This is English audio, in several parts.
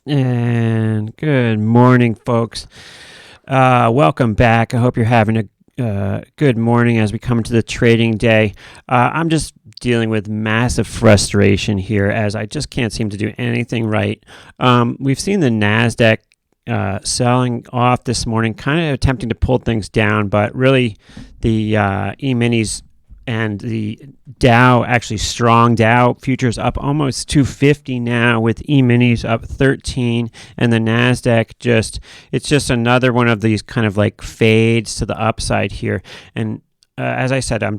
And good morning, folks. Welcome back. I hope you're having a good morning as we come into the trading day. I'm just dealing with massive frustration here as I just can't seem to do anything right. We've seen the NASDAQ selling off this morning, kind of attempting to pull things down, but really the E-minis and the Dow, actually strong Dow futures up almost 250 now, with E-minis up 13, and the NASDAQ it's just another one of these kind of like fades to the upside here. And as I said, I'm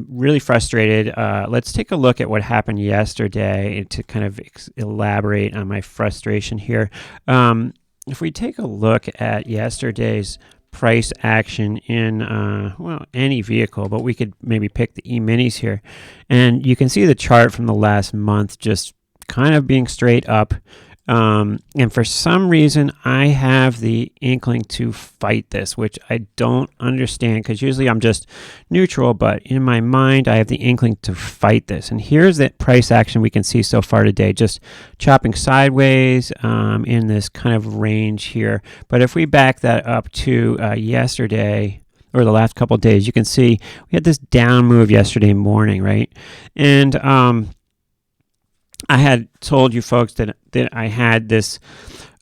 really frustrated. Let's take a look at what happened yesterday to kind of elaborate on my frustration here. If we take a look at yesterday's price action in any vehicle, but we could maybe pick the E-minis here, and you can see the chart from the last month just kind of being straight up. And for some reason, I have the inkling to fight this, which I don't understand, because usually I'm just neutral, but in my mind, I have the inkling to fight this. And here's that price action we can see so far today, just chopping sideways in this kind of range here. But if we back that up to yesterday, or the last couple of days, you can see we had this down move yesterday morning, right? And I had told you folks that I had this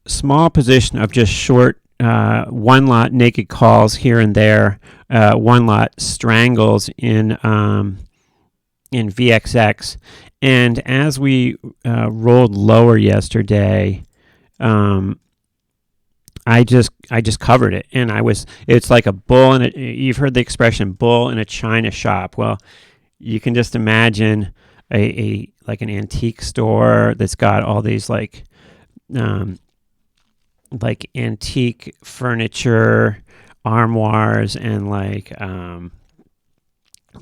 small position of just short one lot naked calls here and there, one lot strangles in VXX, and as we rolled lower yesterday, I just covered it, and it's like a bull in you've heard the expression bull in a china shop. Well, you can just imagine like an antique store that's got all these like antique furniture, armoires, and like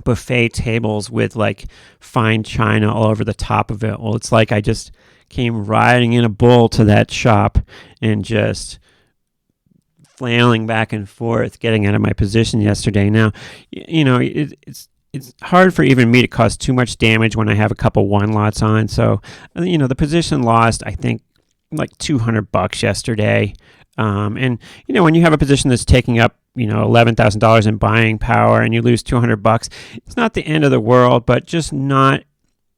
buffet tables with like fine china all over the top of it. Well, it's like I just came riding in a bull to that shop and just flailing back and forth, getting out of my position yesterday. Now, it's hard for even me to cause too much damage when I have a couple one lots on. So, the position lost, I think, like $200 yesterday. And when you have a position that's taking up, $11,000 in buying power, and you lose $200, it's not the end of the world, but just not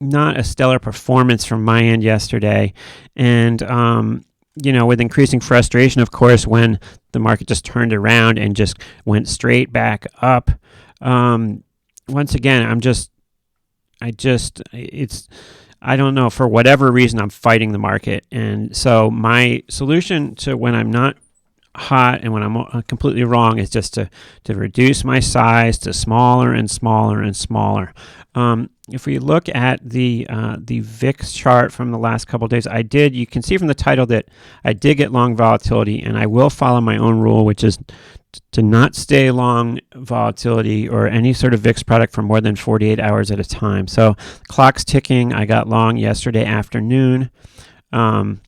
a stellar performance from my end yesterday. And with increasing frustration, of course, when the market just turned around and just went straight back up. Once again, I don't know, for whatever reason, I'm fighting the market. And so my solution to when I'm not hot and when I'm completely wrong is just to reduce my size to smaller and smaller and smaller. If we look at the VIX chart from the last couple of days, you can see from the title that I did get long volatility, and I will follow my own rule, which is to not stay long volatility or any sort of VIX product for more than 48 hours at a time. So clock's ticking. I got long yesterday afternoon. And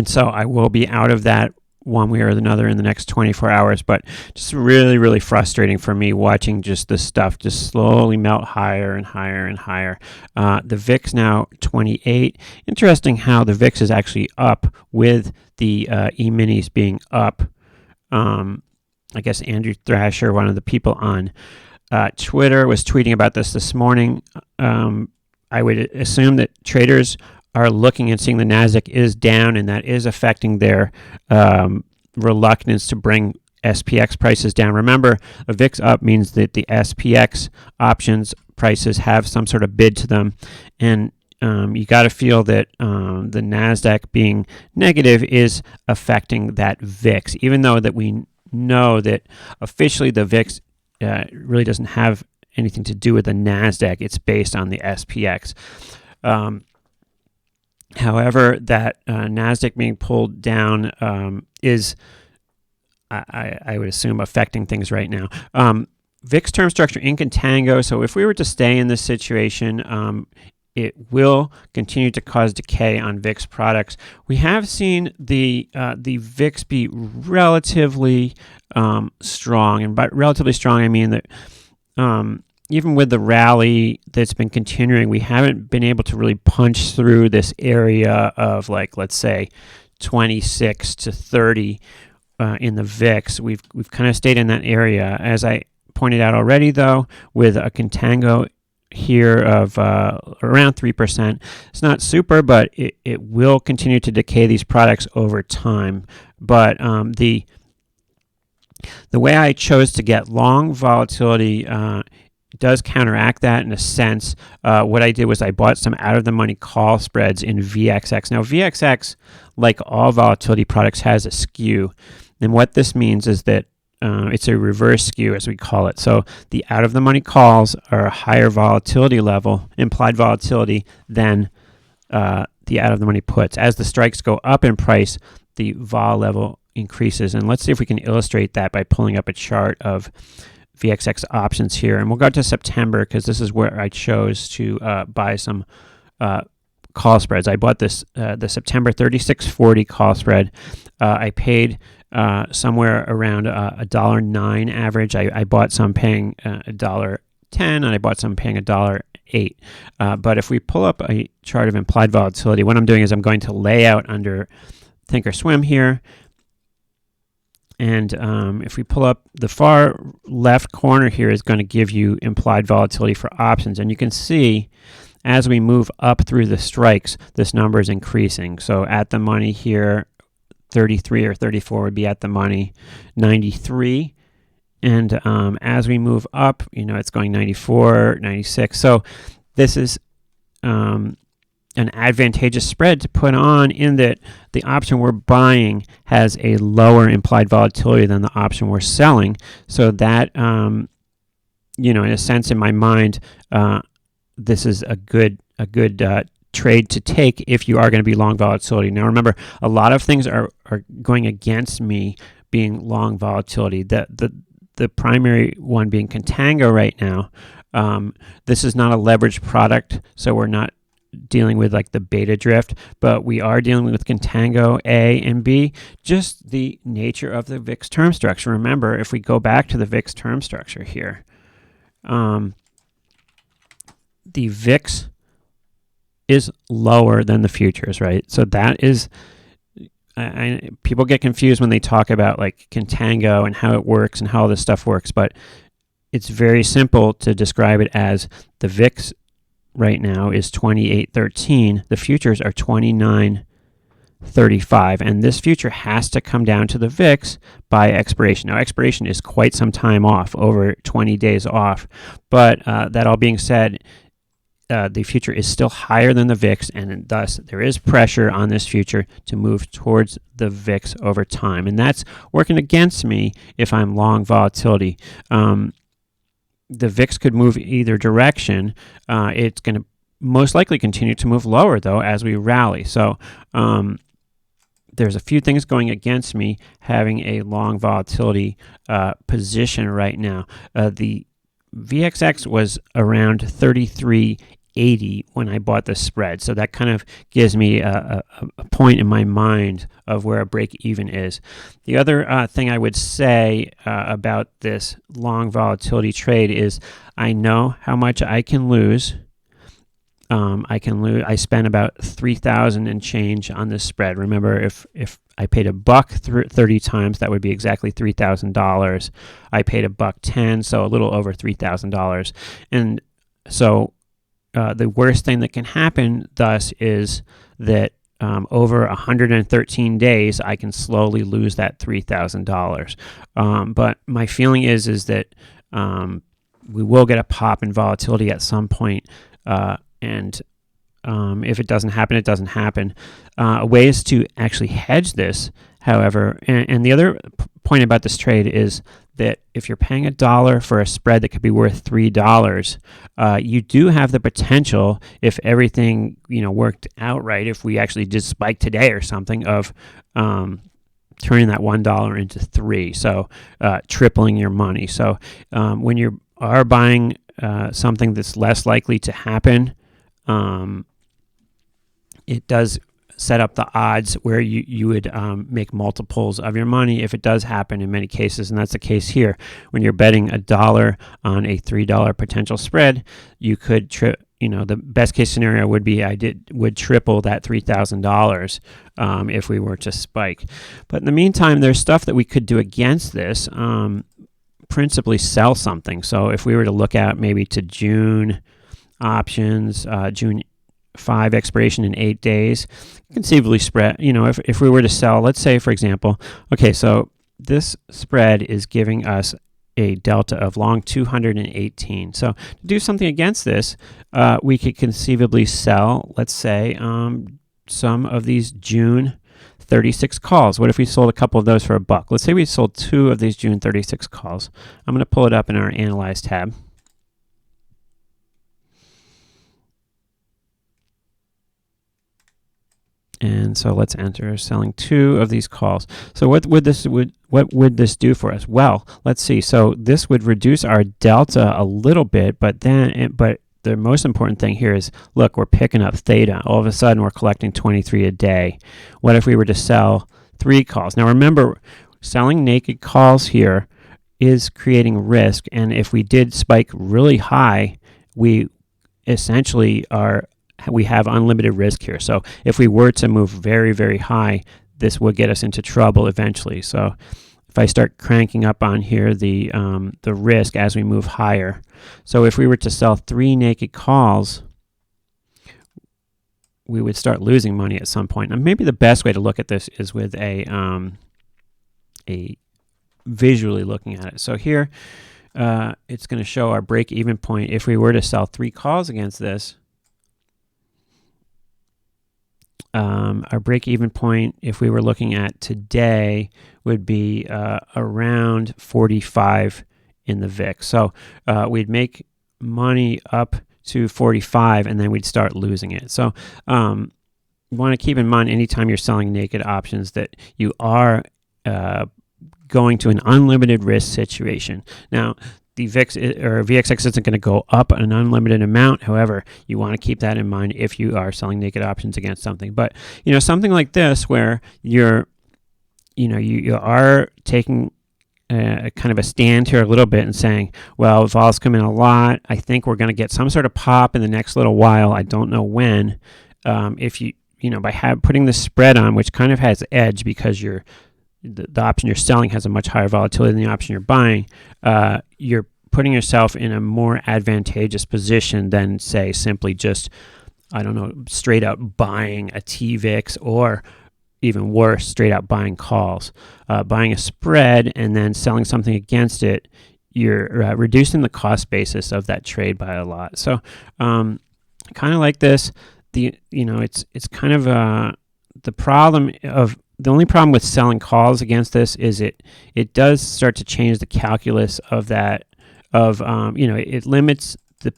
so I will be out of that one way or another in the next 24 hours, but just really, really frustrating for me watching just this stuff just slowly melt higher and higher and higher. The VIX now 28. Interesting how the VIX is actually up with the E-minis being up. I guess Andrew Thrasher, one of the people on Twitter, was tweeting about this morning. I would assume that traders are looking and seeing the NASDAQ is down, and that is affecting their reluctance to bring SPX prices down. Remember, a VIX up means that the SPX options prices have some sort of bid to them, and you got to feel that the NASDAQ being negative is affecting that VIX, even though that we know that officially the VIX really doesn't have anything to do with the NASDAQ. It's based on the SPX. However, that NASDAQ being pulled down is, I would assume, affecting things right now. VIX term structure in contango. So if we were to stay in this situation, it will continue to cause decay on VIX products. We have seen the VIX be relatively strong, and by relatively strong I mean that even with the rally that's been continuing, we haven't been able to really punch through this area of, like, let's say 26 to 30 in the VIX. We've kind of stayed in that area. As I pointed out already, though, with a contango here of around 3%. It's not super, but it will continue to decay these products over time. But the way I chose to get long volatility does counteract that in a sense. What I did was I bought some out-of-the-money call spreads in VXX. Now, VXX, like all volatility products, has a skew. And what this means is that it's a reverse skew, as we call it. So the out-of-the-money calls are a higher volatility level, implied volatility, than the out-of-the-money puts. As the strikes go up in price, the vol level increases. And let's see if we can illustrate that by pulling up a chart of VXX options here. And we'll go to September because this is where I chose to buy some call spreads. I bought this the September 36.40 call spread. I paid somewhere around $1.09 average. I bought some paying $1.10, and I bought some paying $1.08. But if we pull up a chart of implied volatility, what I'm doing is I'm going to lay out under Thinkorswim here. And if we pull up the far left corner here is going to give you implied volatility for options. And you can see as we move up through the strikes, this number is increasing. So at the money here, 33 or 34 would be at the money, 93. And as we move up, it's going 94, 96. So this is an advantageous spread to put on, in that the option we're buying has a lower implied volatility than the option we're selling. So that, in a sense, in my mind, this is a good trade to take if you are going to be long volatility. Now, remember, a lot of things are going against me being long volatility. The primary one being contango right now. This is not a leveraged product, so we're not dealing with like the beta drift, but we are dealing with contango A and B, just the nature of the VIX term structure. Remember, if we go back to the VIX term structure here, the VIX is lower than the futures, right? So that is, people get confused when they talk about like contango and how it works and how all this stuff works, but it's very simple to describe it as the VIX right now is 28.13. The futures are 29.35, and this future has to come down to the VIX by expiration. Now, expiration is quite some time off, over 20 days off, but that all being said, the future is still higher than the VIX, and thus there is pressure on this future to move towards the VIX over time, and that's working against me if I'm long volatility. The VIX could move either direction. It's going to most likely continue to move lower, though, as we rally. So there's a few things going against me having a long volatility position right now. The VXX was around 33.80 when I bought the spread. So that kind of gives me a point in my mind of where a break even is. The other thing I would say about this long volatility trade is I know how much I can lose. I spent about $3,000 and change on this spread. Remember, if I paid $1 30 times, that would be exactly $3,000. I paid $1.10, so a little over $3,000. And so the worst thing that can happen, thus, is that over 113 days, I can slowly lose that $3,000. But my feeling is that we will get a pop in volatility at some point, and if it doesn't happen, it doesn't happen. Ways to actually hedge this, however, and the other point about this trade is that if you're paying $1 for a spread that could be worth $3, you do have the potential, if everything worked out right, if we actually did spike today or something, of turning that $1 into $3, so tripling your money. So when you are buying something that's less likely to happen, it does set up the odds where you would make multiples of your money if it does happen in many cases, and that's the case here. When you're betting $1 on a $3 potential spread, you could the best case scenario would be would triple that $3,000 if we were to spike. But in the meantime, there's stuff that we could do against this. Principally sell something. So if we were to look at maybe to June options, June 5 expiration in 8 days, conceivably spread, if we were to sell, let's say for example, okay, so this spread is giving us a delta of long 218. So to do something against this, we could conceivably sell, let's say, some of these June 36 calls. What if we sold a couple of those for $1? Let's say we sold 2 of these June 36 calls. I'm going to pull it up in our Analyze tab. And so let's enter selling 2 of these calls. So what would this do for us? Well, let's see. So this would reduce our delta a little bit, but the most important thing here is, look, we're picking up theta. All of a sudden, we're collecting 23 a day. What if we were to sell 3 calls? Now, remember, selling naked calls here is creating risk, and if we did spike really high, we essentially have unlimited risk here. So if we were to move very, very high, this would get us into trouble eventually. So if I start cranking up on here the risk as we move higher. So if we were to sell 3 naked calls, we would start losing money at some point. And maybe the best way to look at this is with a visually looking at it. So here it's going to show our break-even point. If we were to sell 3 calls against this, our break-even point, if we were looking at today, would be around 45 in the VIX. So we'd make money up to 45, and then we'd start losing it. So you want to keep in mind anytime you're selling naked options that you are going to an unlimited risk situation. Now, the VIX or VXX isn't going to go up an unlimited amount. However, you want to keep that in mind if you are selling naked options against something. But something like this, where you are taking a kind of a stand here a little bit and saying, well, vol's come in a lot. I think we're going to get some sort of pop in the next little while. I don't know when. If by putting the spread on, which kind of has edge because the option you're selling has a much higher volatility than the option you're buying, you're putting yourself in a more advantageous position than, say, simply just, straight out buying a TVIX, or even worse, straight out buying calls. Buying a spread and then selling something against it, you're reducing the cost basis of that trade by a lot. So kind of like this, it's kind of the only problem with selling calls against this is it does start to change the calculus of that, it limits the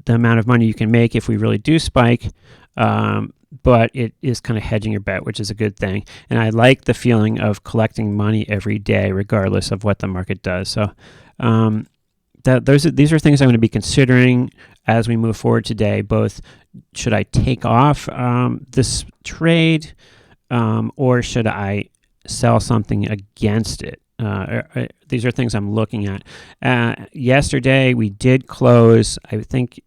amount of money you can make if we really do spike, but it is kind of hedging your bet, which is a good thing. And I like the feeling of collecting money every day, regardless of what the market does. So these are things I'm going to be considering as we move forward today. Both, should I take off this trade, or should I sell something against it? These are things I'm looking at. Yesterday we did close, I think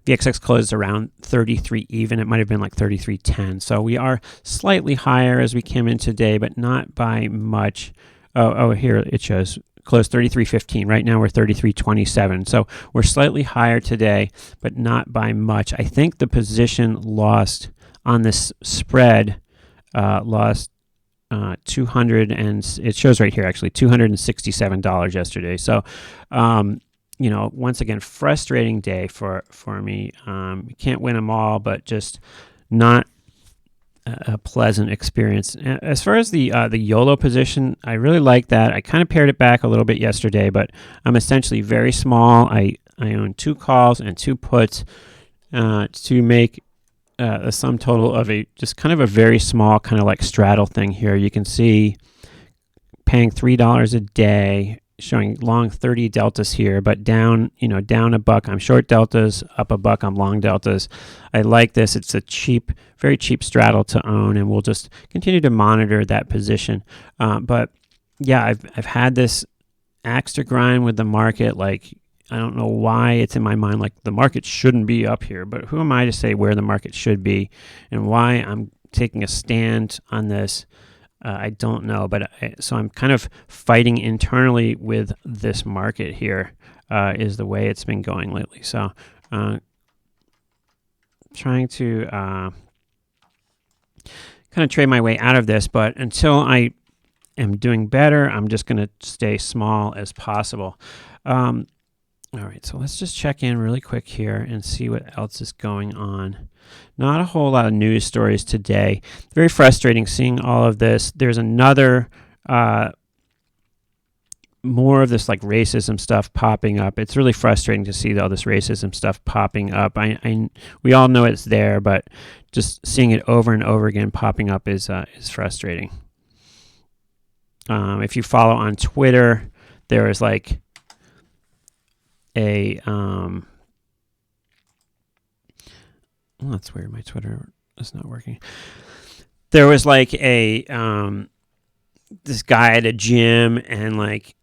VXX closed around 33 even. It might have been like 33.10. So we are slightly higher as we came in today, but not by much. Oh, here it shows closed 33.15. Right now we're 33.27. So we're slightly higher today, but not by much. I think the position lost on this spread lost 200, and it shows right here actually $267 yesterday. So once again, frustrating day for me. You can't win them all, but just not a pleasant experience. As far as the YOLO position, I really like that. I kind of pared it back a little bit yesterday, but I'm essentially very small. I own 2 calls and 2 puts to make a sum total of just kind of a very small kind of like straddle thing here. You can see paying $3 a day showing long 30 deltas here, but down, down a buck, I'm short deltas, up a buck, I'm long deltas. I like this. It's a cheap, very cheap straddle to own, and we'll just continue to monitor that position. But yeah, I've had this axe to grind with the market. Like, I don't know why it's in my mind like the market shouldn't be up here, but who am I to say where the market should be and why I'm taking a stand on this? I don't know, but so I'm kind of fighting internally with this market here, is the way it's been going lately. So trying to kind of trade my way out of this, but until I am doing better, I'm just going to stay small as possible. All right, so let's just check in really quick here and see what else is going on. Not a whole lot of news stories today. Very frustrating seeing all of this. There's another, more of this like racism stuff popping up. It's really frustrating to see all this racism stuff popping up. We all know it's there, but just seeing it over and over again popping up is frustrating. If you follow on Twitter, there is like a oh, that's weird. My Twitter is not working. There was like a this guy at a gym, and like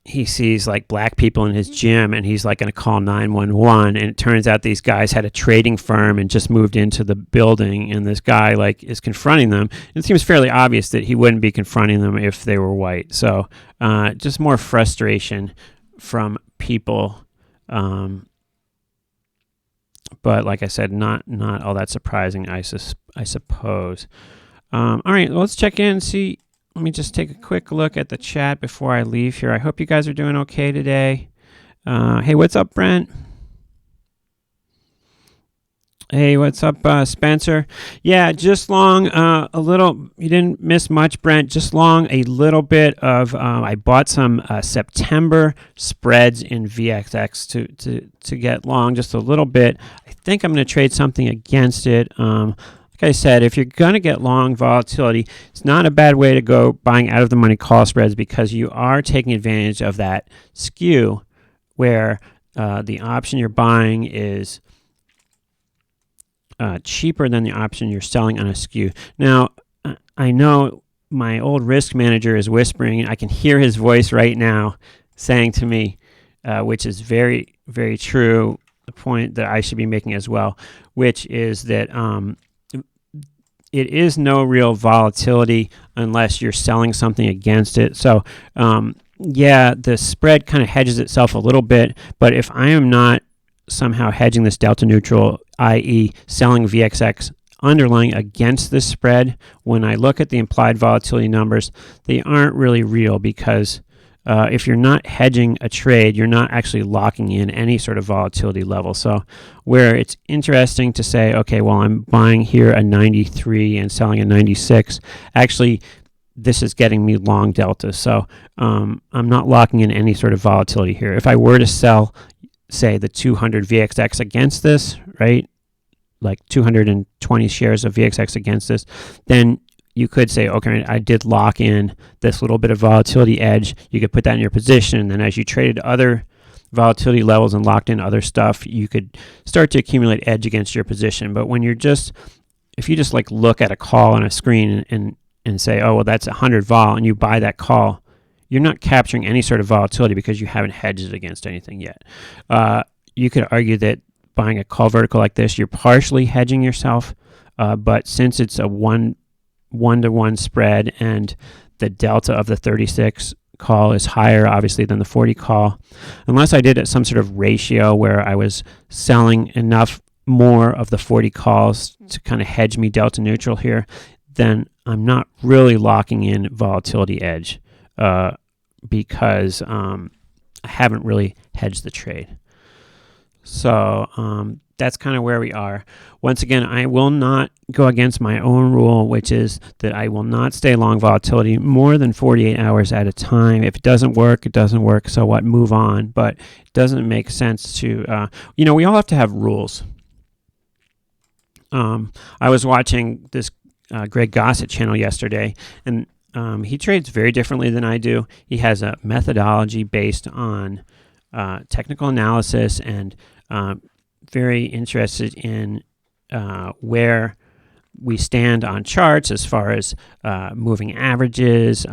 he sees like black people in his gym, and he's like going to call 911. And it turns out these guys had a trading firm and just moved into the building. And this guy like is confronting them. It seems fairly obvious that he wouldn't be confronting them if they were white. So just more frustration from people. But like I said, not all that surprising, I suppose. All right, well, let's check in and see. Let me just take a quick look at the chat before I leave here. I hope you guys are doing okay today. Hey, what's up, Brent? Hey, what's up, Spencer? Yeah, just long a little. You didn't miss much, Brent. Just long a little bit of. I bought some September spreads in VXX to get long just a little bit. I think I'm going to trade something against it. Like I said, if you're going to get long volatility, it's not a bad way to go buying out of the money call spreads, because you are taking advantage of that skew where the option you're buying is cheaper than the option you're selling on a skew. Now, I know my old risk manager is whispering. I can hear his voice right now saying to me, which is very, very true, the point that I should be making as well, which is that it is no real volatility unless you're selling something against it. So, yeah, the spread kind of hedges itself a little bit, but if I am not somehow hedging this delta neutral, i.e. selling VXX underlying against this spread, when I look at the implied volatility numbers, they aren't really real, because if you're not hedging a trade, you're not actually locking in any sort of volatility level. So where it's interesting to say, okay, well, I'm buying here a 93 and selling a 96, actually this is getting me long delta. So I'm not locking in any sort of volatility here. If I were to sell, say, the 200 VXX against this, right, like 220 shares of VXX against this, then you could say, okay, I did lock in this little bit of volatility edge. You could put that in your position, and then as you traded other volatility levels and locked in other stuff, you could start to accumulate edge against your position. But when you're just, if you just like look at a call on a screen and say, oh, well, that's 100 vol, and you buy that call, you're not capturing any sort of volatility because you haven't hedged it against anything yet. You could argue that buying a call vertical like this, you're partially hedging yourself, but since it's a one-to-one spread and the delta of the 36 call is higher, obviously, than the 40 call, unless I did it some sort of ratio where I was selling enough more of the 40 calls to kind of hedge me delta neutral here, then I'm not really locking in volatility edge because I haven't really hedged the trade. So that's kind of where we are. Once again, I will not go against my own rule, which is that I will not stay long volatility more than 48 hours at a time. If it doesn't work, it doesn't work. So what? Move on. But it doesn't make sense to, we all have to have rules. I was watching this Greg Gossett channel yesterday, and he trades very differently than I do. He has a methodology based on technical analysis and very interested in where we stand on charts as far as moving averages,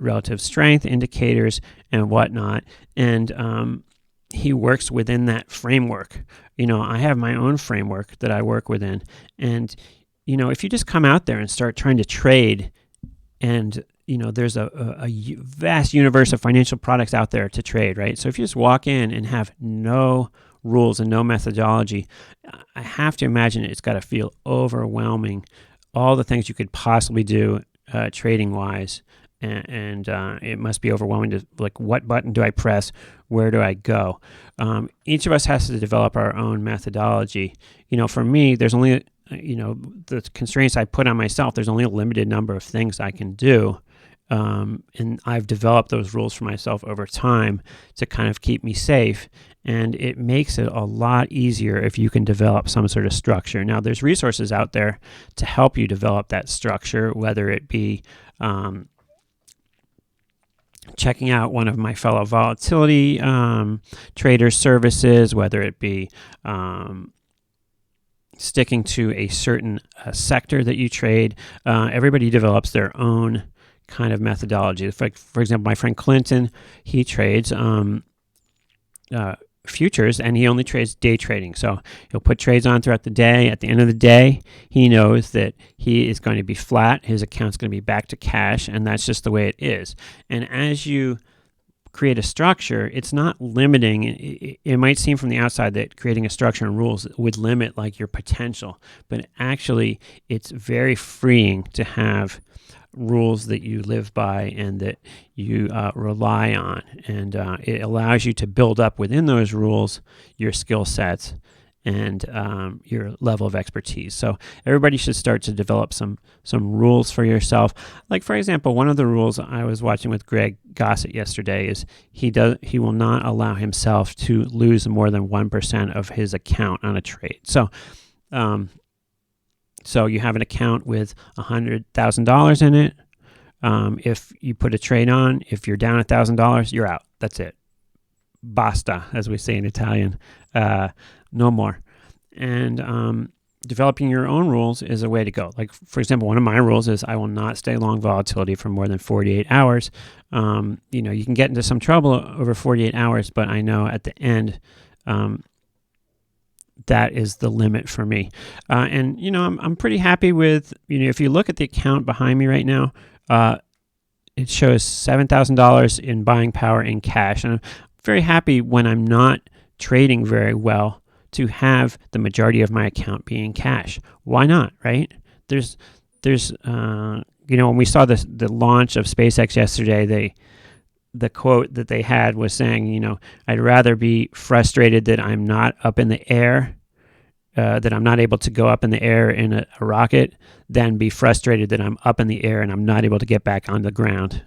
relative strength indicators, and whatnot. And he works within that framework. I have my own framework that I work within. And, if you just come out there and start trying to trade, and, there's a vast universe of financial products out there to trade, right? So if you just walk in and have no rules and no methodology, I have to imagine it's got to feel overwhelming, all the things you could possibly do trading wise, and it must be overwhelming to, like, what button do I press, where do I go? Each of us has to develop our own methodology. For me, there's only the constraints I put on myself. There's only a limited number of things I can do. And I've developed those rules for myself over time to kind of keep me safe. And it makes it a lot easier if you can develop some sort of structure. Now, there's resources out there to help you develop that structure, whether it be checking out one of my fellow volatility trader services, whether it be sticking to a certain sector that you trade. Everybody develops their own kind of methodology. For example, my friend Clinton, he trades futures, and he only trades day trading. So he'll put trades on throughout the day. At the end of the day, he knows that he is going to be flat. His account's going to be back to cash, and that's just the way it is. And as you create a structure, it's not limiting. It might seem from the outside that creating a structure and rules would limit like your potential, but actually it's very freeing to have rules that you live by and that you rely on, and it allows you to build up within those rules your skill sets and your level of expertise. So everybody should start to develop some rules for yourself. Like, for example, one of the rules I was watching with Greg Gossett yesterday is he will not allow himself to lose more than 1% of his account on a trade. So so you have an account with $100,000 in it. If you put a trade on, if you're down $1,000, you're out. That's it. Basta, as we say in Italian. No more. And developing your own rules is a way to go. Like, for example, one of my rules is I will not stay long volatility for more than 48 hours. You can get into some trouble over 48 hours, but I know at the end, that is the limit for me. And I'm pretty happy with, if you look at the account behind me right now, it shows $7,000 in buying power in cash. And I'm very happy when I'm not trading very well to have the majority of my account be in cash. Why not, right? There's when we saw the launch of SpaceX yesterday, the quote that they had was saying, I'd rather be frustrated that I'm not up in the air, that I'm not able to go up in the air in a rocket, than be frustrated that I'm up in the air and I'm not able to get back on the ground.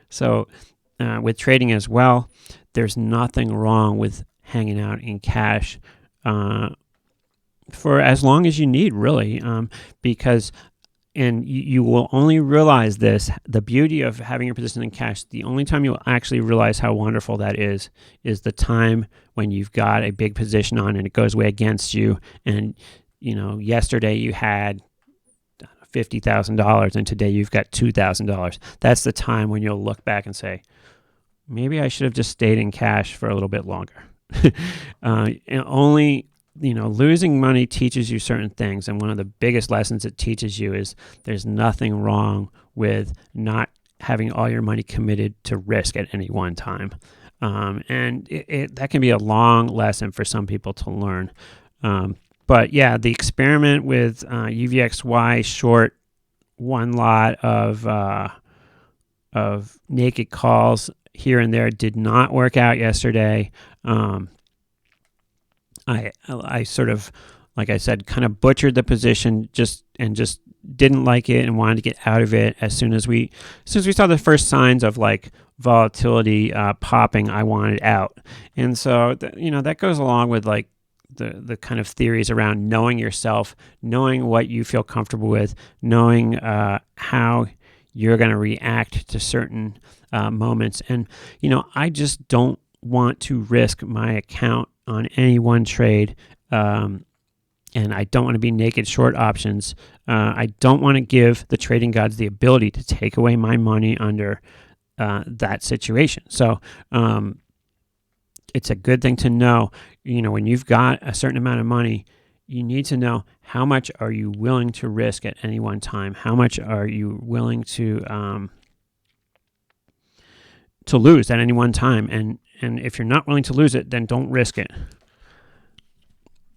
So with trading as well, there's nothing wrong with hanging out in cash for as long as you need, really, because and you will only realize this, the beauty of having your position in cash, the only time you'll actually realize how wonderful that is the time when you've got a big position on and it goes way against you. And, yesterday you had $50,000 and today you've got $2,000. That's the time when you'll look back and say, maybe I should have just stayed in cash for a little bit longer. Losing money teaches you certain things, and one of the biggest lessons it teaches you is there's nothing wrong with not having all your money committed to risk at any one time. And that can be a long lesson for some people to learn. But yeah, the experiment with UVXY short one lot of naked calls here and there did not work out yesterday. I sort of, like I said, kind of butchered the position just didn't like it and wanted to get out of it as soon as we saw the first signs of like volatility popping. I wanted out, and so that goes along with like the kind of theories around knowing yourself, knowing what you feel comfortable with, knowing how you're going to react to certain moments. And, I just don't want to risk my account on any one trade. And I don't want to be naked short options. I don't want to give the trading gods the ability to take away my money under that situation. So it's a good thing to know, when you've got a certain amount of money, you need to know how much are you willing to risk at any one time? How much are you willing to lose at any one time? And if you're not willing to lose it, then don't risk it.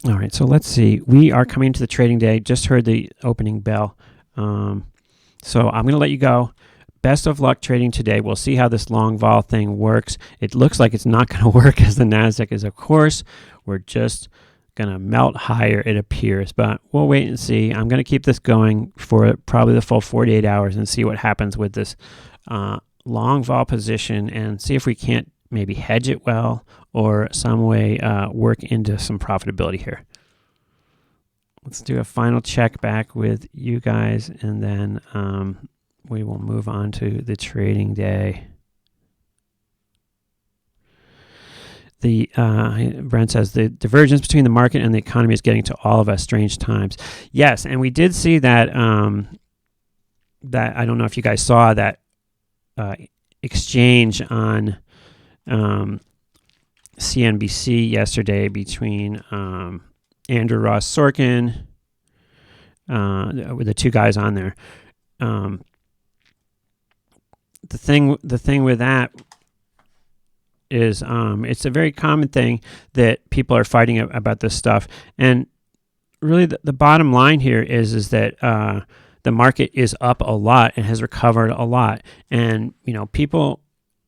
All right, so let's see. We are coming to the trading day. Just heard the opening bell. So I'm going to let you go. Best of luck trading today. We'll see how this long vol thing works. It looks like it's not going to work as the NASDAQ is, of course. We're just going to melt higher, it appears. But we'll wait and see. I'm going to keep this going for probably the full 48 hours and see what happens with this long vol position and see if we can't maybe hedge it well or some way work into some profitability here. Let's do a final check back with you guys, and then we will move on to the trading day. Brent says the divergence between the market and the economy is getting to all of us. Strange times. Yes, and we did see that. That I don't know if you guys saw that exchange on CNBC yesterday between Andrew Ross Sorkin, with the two guys on there. The thing with that is it's a very common thing that people are fighting about this stuff, and really the bottom line here is that the market is up a lot and has recovered a lot, and people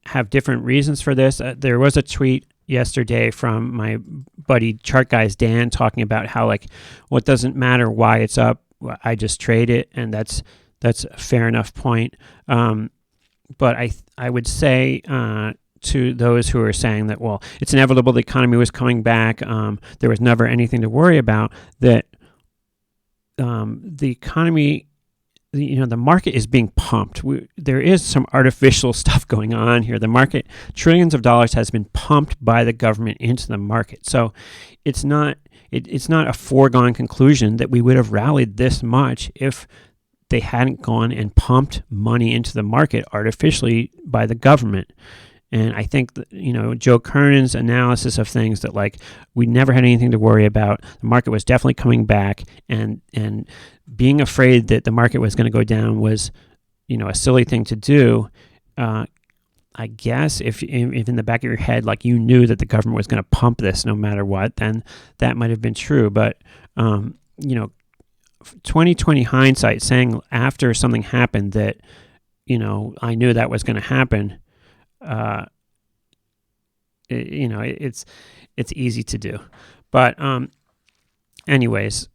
have different reasons for this. There was a tweet yesterday from my buddy Chart Guys Dan talking about how it doesn't matter why it's up, I just trade it, and that's a fair enough point. But I would say to those who are saying that, well, it's inevitable, the economy was coming back, there was never anything to worry about, that the economy, the market is being pumped. There is some artificial stuff going on here. The market, trillions of dollars has been pumped by the government into the market. So it's not a foregone conclusion that we would have rallied this much if they hadn't gone and pumped money into the market artificially by the government. And I think that, Joe Kernan's analysis of things that we never had anything to worry about. The market was definitely coming back, and being afraid that the market was going to go down was, a silly thing to do. I guess if in the back of your head, you knew that the government was going to pump this no matter what, then that might have been true. But, 2020 hindsight, saying after something happened that, I knew that was going to happen, it's easy to do. But anyways,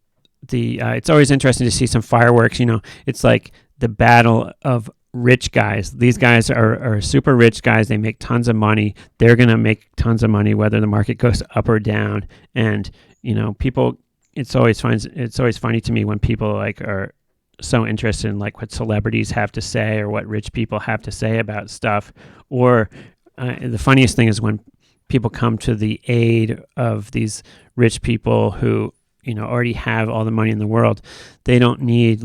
it's always interesting to see some fireworks. It's like the battle of rich guys. These guys are super rich guys. They make tons of money. They're going to make tons of money whether the market goes up or down. And people, it's always funny to me when people are so interested in what celebrities have to say or what rich people have to say about stuff. Or the funniest thing is when people come to the aid of these rich people who already have all the money in the world. They don't need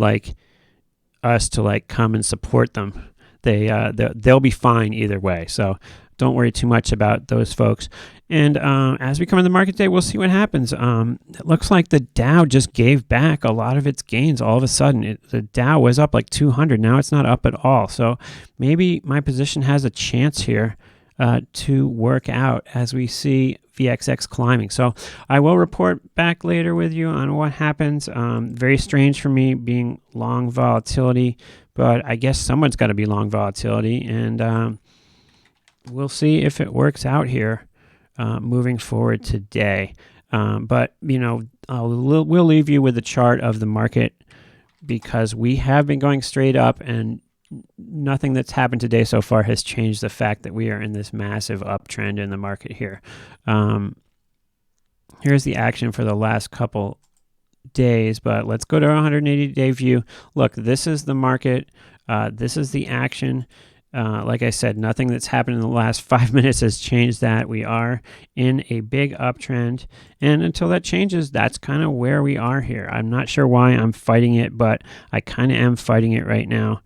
us to come and support them. They'll be fine either way. So don't worry too much about those folks. And as we come in the market day, we'll see what happens. It looks like the Dow just gave back a lot of its gains all of a sudden. The Dow was up 200. Now it's not up at all. So maybe my position has a chance here to work out as we see VXX climbing. So I will report back later with you on what happens. Very strange for me being long volatility, but I guess someone's got to be long volatility, and we'll see if it works out here moving forward today. But we'll leave you with a chart of the market because we have been going straight up, and nothing that's happened today so far has changed the fact that we are in this massive uptrend in the market here. Here's the action for the last couple days, but let's go to our 180-day view. Look, this is the market. This is the action. Like I said, nothing that's happened in the last 5 minutes has changed that. We are in a big uptrend, and until that changes, that's kind of where we are here. I'm not sure why I'm fighting it, but I kind of am fighting it right now.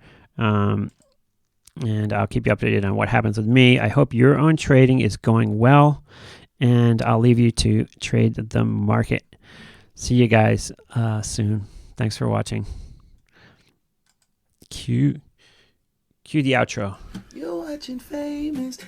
And I'll keep you updated on what happens with me. I hope your own trading is going well, and I'll leave you to trade the market. See you guys soon. Thanks for watching. Cue the outro. You're watching Famous.